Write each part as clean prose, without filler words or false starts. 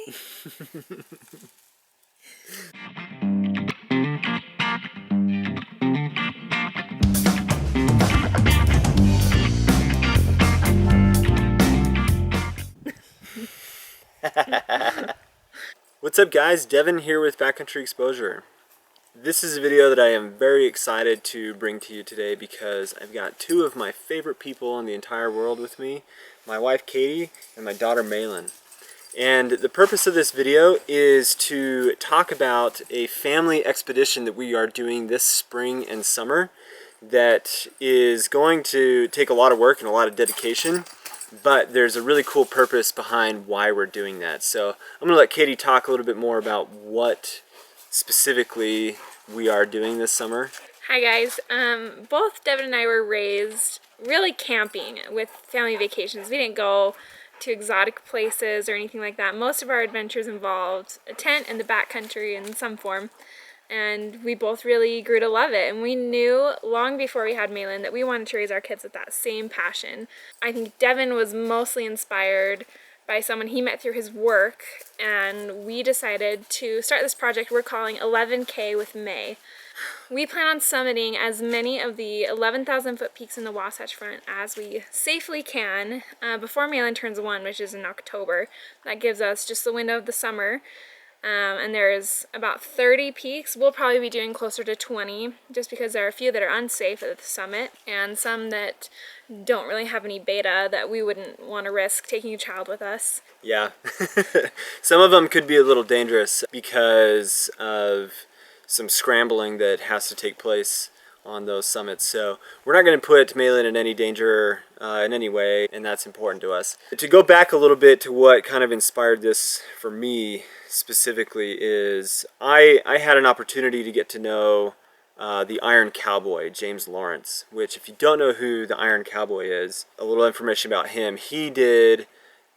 What's up guys, Devin here with Backcountry Exposure. This is a video that I am very excited to bring to you today because I've got two of my favorite people in the entire world with me, my wife Katie and my daughter Maylin. And the purpose of this video is to talk about a family expedition that we are doing this spring and summer that is going to take a lot of work and a lot of dedication, but there's a really cool purpose behind why we're doing that. So I'm going to let Katie talk a little bit more about what specifically we are doing this summer. Hi guys, both Devin and I were raised really camping with family vacations. We didn't go to exotic places or anything like that. Most of our adventures involved a tent and the backcountry in some form, and we both really grew to love it. And we knew long before we had Maylin that we wanted to raise our kids with that same passion. I think Devin was mostly inspired by someone he met through his work, and we decided to start this project we're calling 11K with May. We plan on summiting as many of the 11,000 foot peaks in the Wasatch Front as we safely can before Maylin turns 1, which is in October. That gives us just the window of the summer, and there's about 30 peaks. We'll probably be doing closer to 20 just because there are a few that are unsafe at the summit and some that don't really have any beta that we wouldn't want to risk taking a child with us. Yeah, some of them could be a little dangerous because of some scrambling that has to take place on those summits. So we're not going to put Maylin in any danger in any way, and that's important to us. To go back a little bit to what kind of inspired this for me specifically is I had an opportunity to get to know the Iron Cowboy, James Lawrence, which if you don't know who the Iron Cowboy is, a little information about him. He did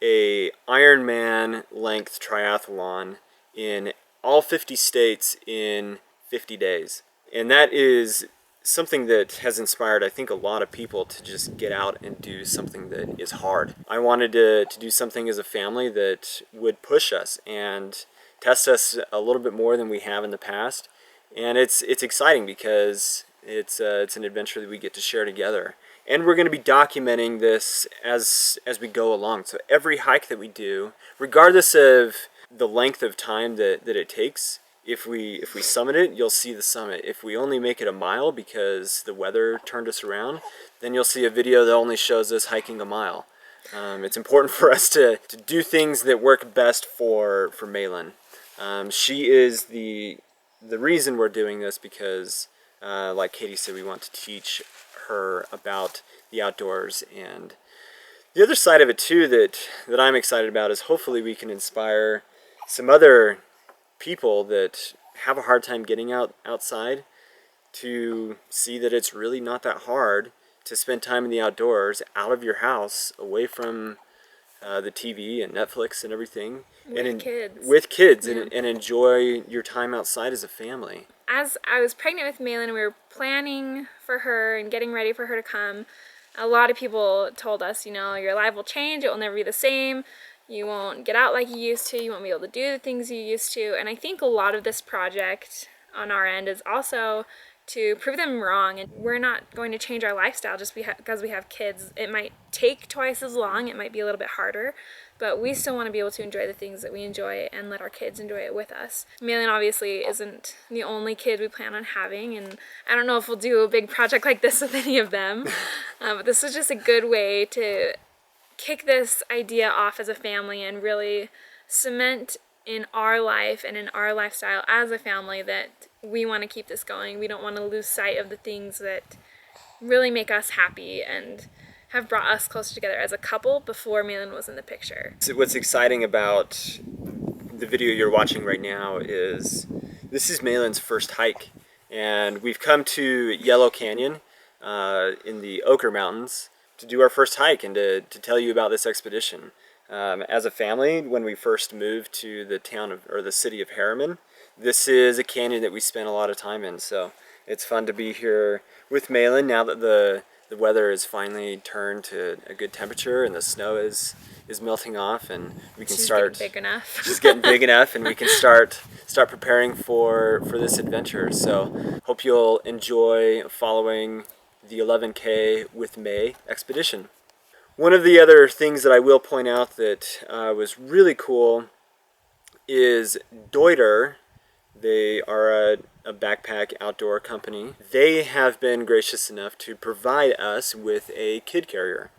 a Ironman length triathlon in all 50 states in 50 days. And that is something that has inspired, I think, a lot of people to just get out and do something that is hard. I wanted to do something as a family that would push us and test us a little bit more than we have in the past. And it's exciting because it's an adventure that we get to share together. And we're going to be documenting this as we go along. So every hike that we do, regardless of the length of time that it takes, if we summit it, you'll see the summit. If we only make it a mile because the weather turned us around, then you'll see a video that only shows us hiking a mile. It's important for us to do things that work best for Maylin. She is the reason we're doing this because, like Katie said, we want to teach her about the outdoors. And the other side of it too that I'm excited about is hopefully we can inspire some other people that have a hard time getting outside to see that it's really not that hard to spend time in the outdoors, out of your house, away from the TV and Netflix and everything, with kids, yeah. and enjoy your time outside as a family. As I was pregnant with Maylin, we were planning for her and getting ready for her to come. A lot of people told us, you know, your life will change, it will never be the same. You won't get out like you used to. You won't be able to do the things you used to. And I think a lot of this project on our end is also to prove them wrong. And we're not going to change our lifestyle just because we have kids. It might take twice as long. It might be a little bit harder. But we still want to be able to enjoy the things that we enjoy and let our kids enjoy it with us. Maylin obviously isn't the only kid we plan on having. And I don't know if we'll do a big project like this with any of them. But this is just a good way to kick this idea off as a family and really cement in our life and in our lifestyle as a family that we want to keep this going. We don't want to lose sight of the things that really make us happy and have brought us closer together as a couple before Maylin was in the picture. So what's exciting about the video you're watching right now is this is Maylin's first hike, and we've come to Yellow Canyon in the Ochre Mountains to do our first hike and to tell you about this expedition. As a family, when we first moved to the the city of Harriman, this is a canyon that we spent a lot of time in. So it's fun to be here with Maylin now that the the weather has finally turned to a good temperature, and the snow is melting off, and we can start. Getting big enough. She's getting big enough, and we can start preparing for this adventure. So hope you'll enjoy following the 11K with May expedition. One of the other things that I will point out that was really cool is Deuter. They are a backpack outdoor company. They have been gracious enough to provide us with a kid carrier,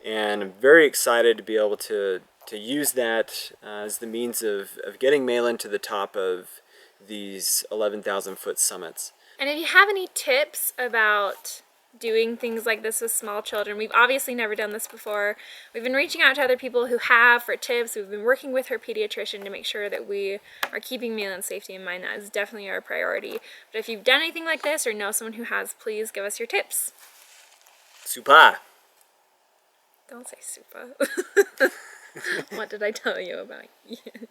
and I'm very excited to be able to use that as the means of getting Maylin to the top of these 11,000 foot summits. And if you have any tips about doing things like this with small children, we've obviously never done this before. We've been reaching out to other people who have for tips. We've been working with her pediatrician to make sure that we are keeping Maylin's safety in mind. That is definitely our priority. But if you've done anything like this or know someone who has, please give us your tips. Super! Don't say super. What did I tell you about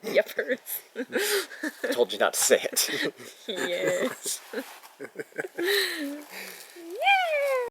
yippers? Told you not to say it. Yes.